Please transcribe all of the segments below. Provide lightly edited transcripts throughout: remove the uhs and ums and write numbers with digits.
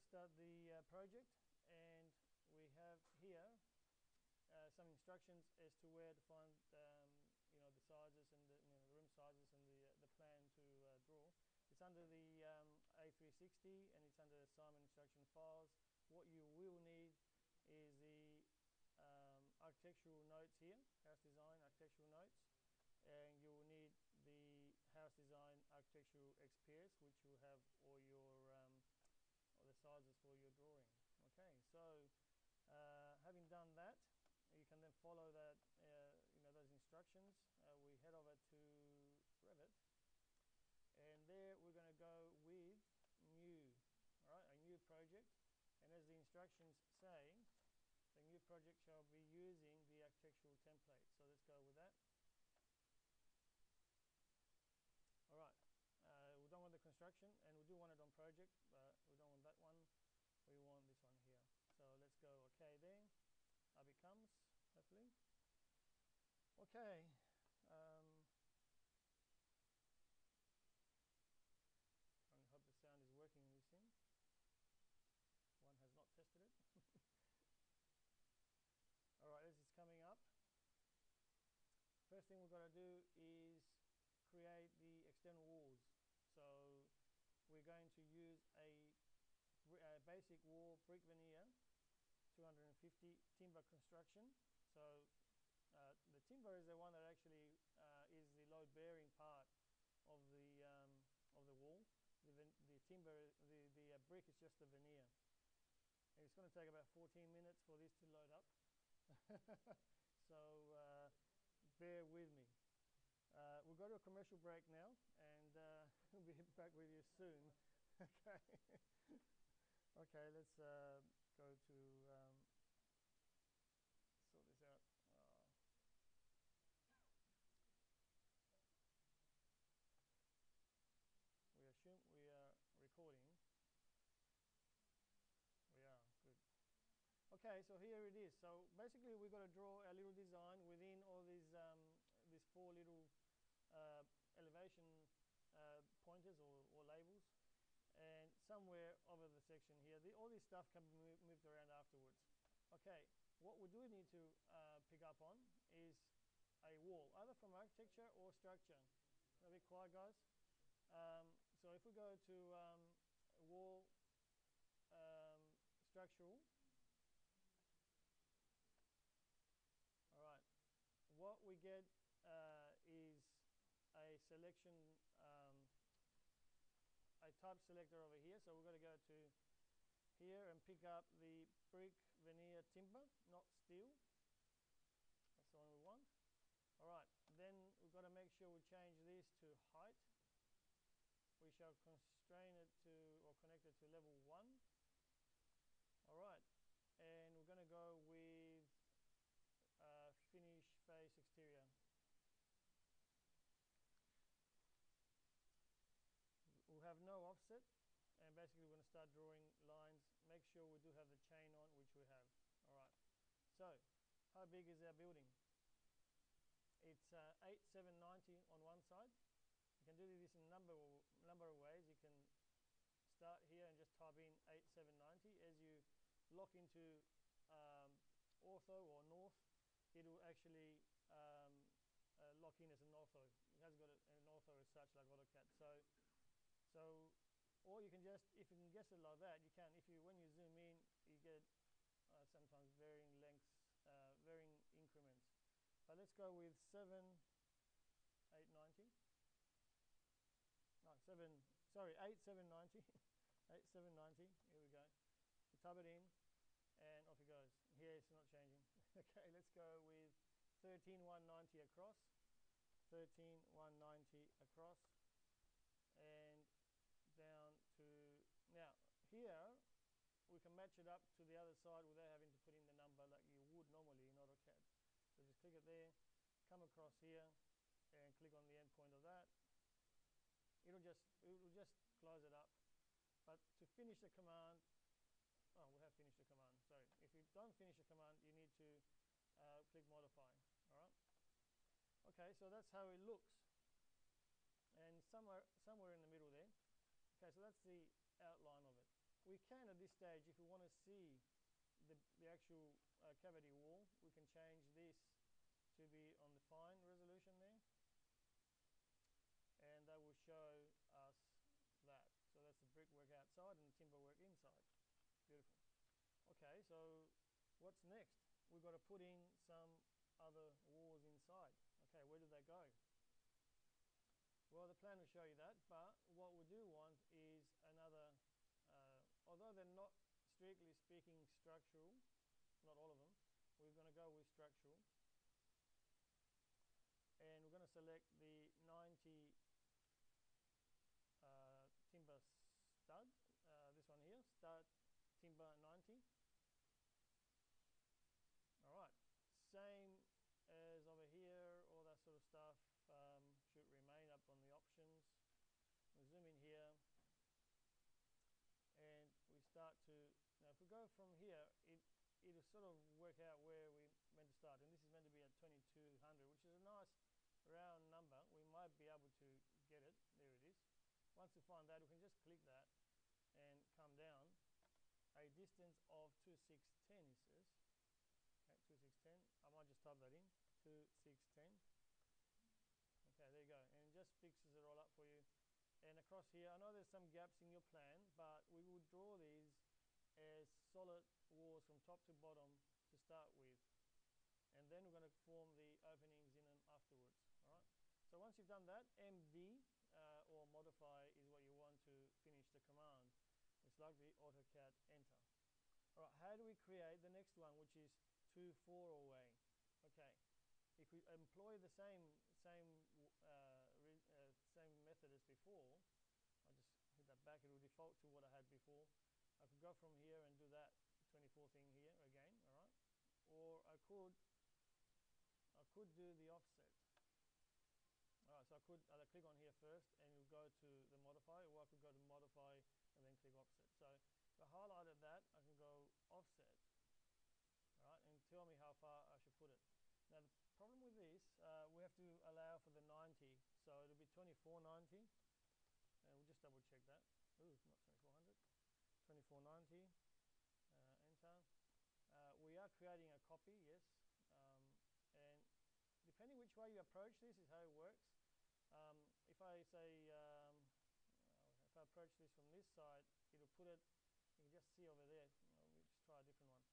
start the project, and we have here some instructions as to where to find the sizes and the room sizes and the plan to draw. It's under the A360 and it's under assignment instruction files. What you will need is the architectural notes here, house design architectural notes, and you will need the house design architectural XPS, which will have all your all the sizes for your drawing. Okay, so having done that, you can then follow that those instructions. We head over to Revit, and there we're going to go with new, all right, a new project. And as the instructions say, the new project shall be using the architectural template. So let's go with that. All right, we don't want the construction, and we do want it on project, but we don't want that one. We want this one here. So let's go OK there. Up it comes, hopefully. OK. I only hope the sound is working in this thing. One has not tested it. All right, as it's coming up, first thing we've got to do is create the external walls. So we're going to use a basic wall brick veneer, 250 timber construction. So the timber is the one that actually is the load-bearing part of the wall. The timber, the brick is just the veneer. And it's going to take about 14 minutes for this to load up. So bear with me. We'll go to a commercial break now, and we'll be back with you soon. Okay. Okay, let's go to sort this out. We assume we are recording. We are, good. Okay, so here it is. So basically we've got to draw a little design within all these four little elevation pointers or labels, and somewhere over the section here, all this stuff can be moved around afterwards. Okay, what we do need to pick up on is a wall, either from architecture or structure. A bit quiet, guys. So if we go to wall structural, all right, what we get is a selection, a type selector over here. So we're going to go to here and pick up the brick veneer timber, not steel. That's the one we want. All right, then we've got to make sure we change this to height. We shall constrain it to, or connect it to level 1. All right, and we're going to go with finish face exterior. We'll have no offset, and basically we're going to start drawing lines. Make sure we do have the chain on, which we have. All right, so how big is our building? It's 8,790 on one side. You can do this in a number of ways. You can start here and just type in 8,790. As you lock into ortho or north, it will actually lock in as an ortho. It has got an ortho as such, like AutoCAD. So, or you can just, if you can guess it like that, you can. When you zoom in, you get sometimes varying lengths, varying increments. But let's go with 8,790. No, 8,790. 8,790. Here we go. You type it in, and off it goes. Here it's not changing. Okay, let's go with 13,190 across. 13,190 across, and down to now. Here we can match it up to the other side without having to put in the number like you would normally in AutoCAD. So just click it there, come across here, and click on the end point of that. It will just close it up. But to finish the command, we have finished the command. Sorry, if you don't finish the command, you need to click modify. All right. Okay, so that's how it looks. And somewhere in the middle there. Okay, so that's the outline of it. we can at this stage, if we want to see the actual cavity wall, we can change this to be on the fine resolution there, and that will show us that. So that's the brickwork outside and the timber work inside. Beautiful. Okay, so what's next? We've got to put in some other walls inside. Okay, where do they go? Well, the plan will show you that, but what we do want is another, although they're not strictly speaking structural, not all of them, we're going to go with structural. And we're going to select the 90 timber stud, this one here, stud timber 90. All right, same as over here, all that sort of stuff should remain up on the options. We'll zoom in here, and we start to, now if we go from here, it'll sort of work out where we're meant to start, and this is meant to be at 2200, which is a nice round number. We might be able to get it. There it is. Once we find that, we can just click that and come down a distance of 2610, it says. Okay, 2610. I might just type that in, 2610. Okay, there you go, and it just fixes it all up for you. And across here, I know there's some gaps in your plan, but we will draw these as solid walls from top to bottom to start with, and then we're going to form the openings in them afterwards. All right, so once you've done that, MV or modify is what you want to finish the command. It's like the AutoCAD enter. All right, how do we create the next one, which is 2/4 away? Okay, if we employ the same method as before, I just hit that back, it will default to what I had before. I could go from here and do that 24 thing here again, all right? Or I could do the offset. All right, so I could either click on here first and you'll go to the modify, or I could go to modify and then click offset. So if I highlighted that, I can go offset, all right, and tell me how far I should put it. Now the problem with this, we have to allow for the 90, so it'll be 2490, and we'll just double check that. Ooh, not 2400, 2490, enter. We are creating a copy, yes, and depending which way you approach this is how it works. If I say, if I approach this from this side, it'll put it, you can just see over there. We'll just try a different one.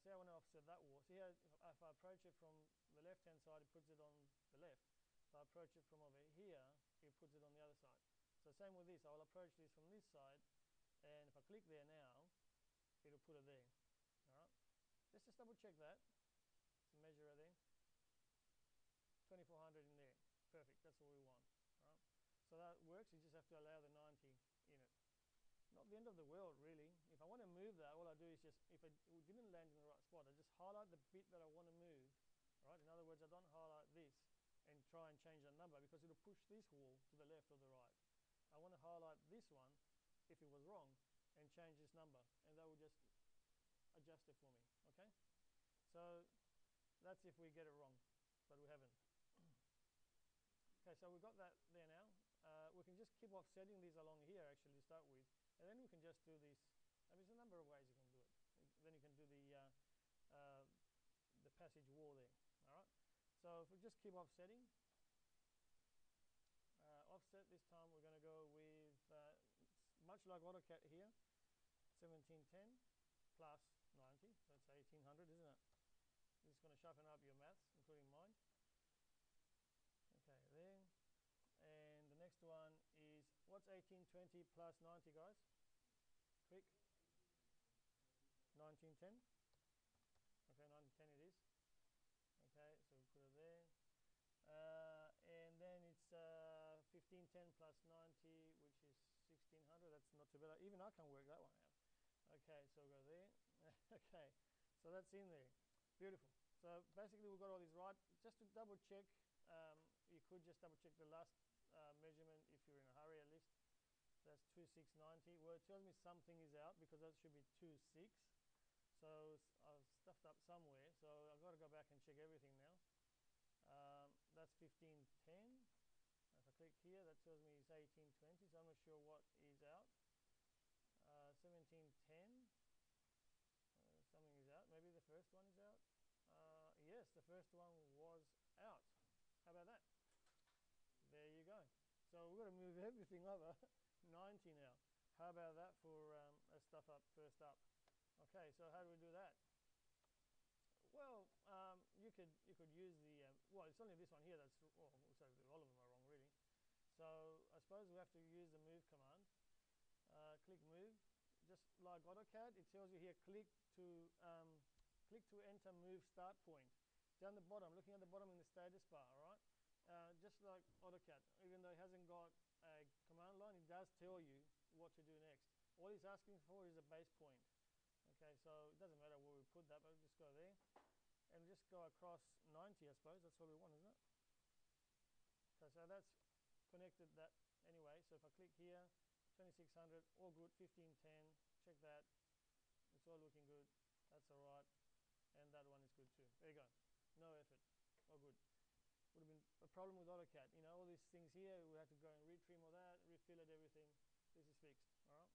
See, I want to offset that wall. See how if I approach it from the left-hand side, it puts it on the left. If I approach it from over here, it puts it on the other side. So same with this. I will approach this from this side, and if I click there now, it'll put it there. All right. Let's just double check that. Let's measure it there. 2400 in there. Perfect. That's what we want. All right. So that works. You just have to allow the 90 in it. Not the end of the world, really. If I want to move that, all I do is just, if it didn't land in the right spot, I just highlight the bit that I want to move. All right. In other words, I don't highlight this and try and change that number, because it'll push this wall to the left or the right. I want to highlight this one if it was wrong and change this number, and that will just adjust it for me. Okay. So that's if we get it wrong, but we haven't. Okay, so we've got that there now. We can just keep offsetting these along here actually to start with, and then we can just do this. I mean, there's a number of ways you can do it. Then you can do the passage wall there. All right. So if we just keep offsetting, offset this time we're going to go with much like AutoCAD here, 1710 plus 90. So it's 1800, isn't it? This is going to sharpen up your maths, including mine. Okay, there. And the next one is, what's 1820 plus 90, guys? Quick. 1910. Okay, 1910 it is. Okay, so we put it there. And then it's 1510 plus 90, which is 1600. That's not too bad. Even I can work that one out. Okay, so we'll go there. Okay, so that's in there. Beautiful. So basically we've got all these right. Just to double check, you could just double check the last measurement if you're in a hurry at least. So that's 2690. Well, it tells me something is out because that should be 26. So I've stuffed up somewhere. So I've got to go back and check everything now. That's 1510. If I click here, that tells me it's 1820. So I'm not sure what is out. 1710 1510. Something is out. Maybe the first one is out. Yes, the first one was out. How about that? There you go. So we've got to move everything over 90 now. How about that for stuff up first up? Okay, so how do we do that? Well, you could use the well, it's only this one here that's so all of them are wrong really. So I suppose we have to use the move command. Click move, just like AutoCAD. It tells you here click to enter move start point. Down the bottom, looking at the bottom in the status bar, all right? Just like AutoCAD, even though it hasn't got a command line, it does tell you what to do next. All it's asking for is a base point. Okay, so it doesn't matter where we put that, but we'll just go there. And we'll just go across 90, I suppose. That's all we want, isn't it? Okay, so that's connected that anyway. So if I click here, 2600, all good, 1510, check that. It's all looking good. That's all right. And that one is good too. There you go. No effort. All good. Would have been a problem with AutoCAD. You know, all these things here, we have to go and retrim all that, refill it, everything. This is fixed, all right?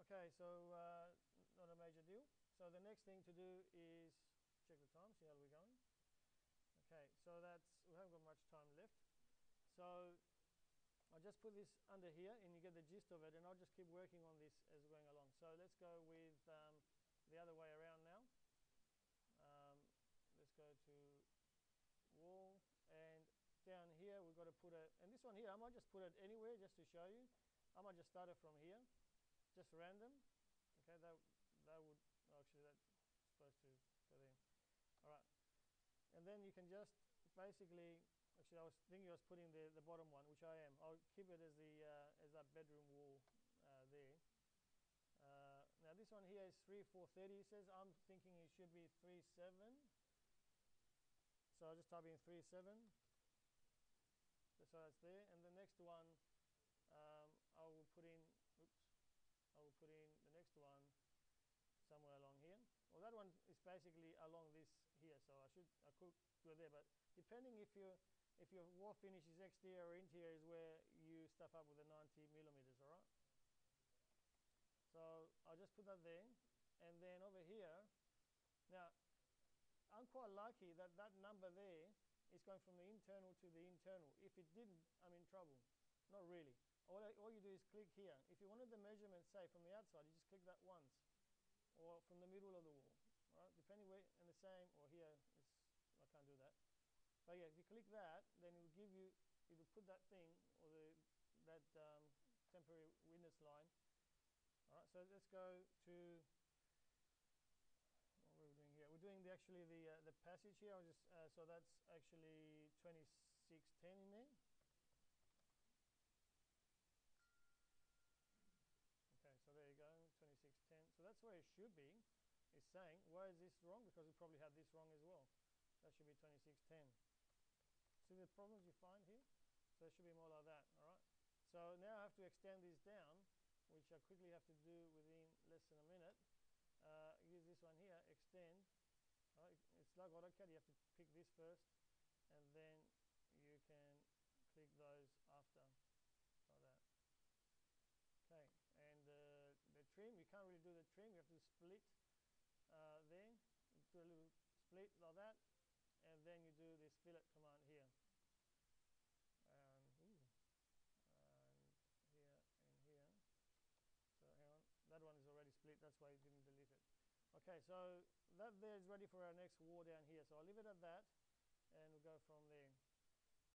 Okay, so not a major deal. So the next thing to do is check the time, see how we're going. Okay, so we haven't got much time left. So I'll just put this under here and you get the gist of it, and I'll just keep working on this as we're going along. So let's go with the other way around now. Let's go to wall, and down here we've got to put it, and this one here I might just put it anywhere just to show you. I might just start it from here, just random. Okay, that would actually, that's supposed to go there. All right, and then you can just basically, actually I was thinking I was putting the bottom one, which I am. I'll keep it as that bedroom wall there. Now this one here is 3430. It says I'm thinking it should be 37. So I'll just type in 37. So that's there. And the next one, I will put in. I will put in the next one somewhere along here. Well, that one is basically along this here. So I could do it there. But depending if your wall finish is exterior or interior is where you stuff up with the 90 millimeters. All right. So I'll just put that there, and then over here, now I'm quite lucky that that number there is going from the internal to the internal. If it didn't, I'm in trouble. Not really. All you do is click here. If you wanted the measurement, say, from the outside, you just click that once, or from the middle of the wall, all right? Depending where, and the same, or here, I can't do that. But yeah, if you click that, then it will give you, it will put that thing, or that temporary witness line. All right, so let's go to what we're doing here. We're doing actually the passage here. I'll just so that's actually 2610 in there. Okay, so there you go, 2610. So that's where it should be. It's saying, why is this wrong? Because we probably had this wrong as well. That should be 2610. See the problems you find here? So it should be more like that. All right. So now I have to extend this down, which I quickly have to do within less than a minute. Use this one here, extend. It's like AutoCAD, you have to pick this first, and then you can click those after, like that. Okay, and the trim, you can't really do the trim, you have to split there. You do a little split like that, and then you do this fillet command here. And here and here. So hang on, that one is already split, that's why it didn't delete it. Okay, so that there is ready for our next wall down here. So I'll leave it at that, and we'll go from there.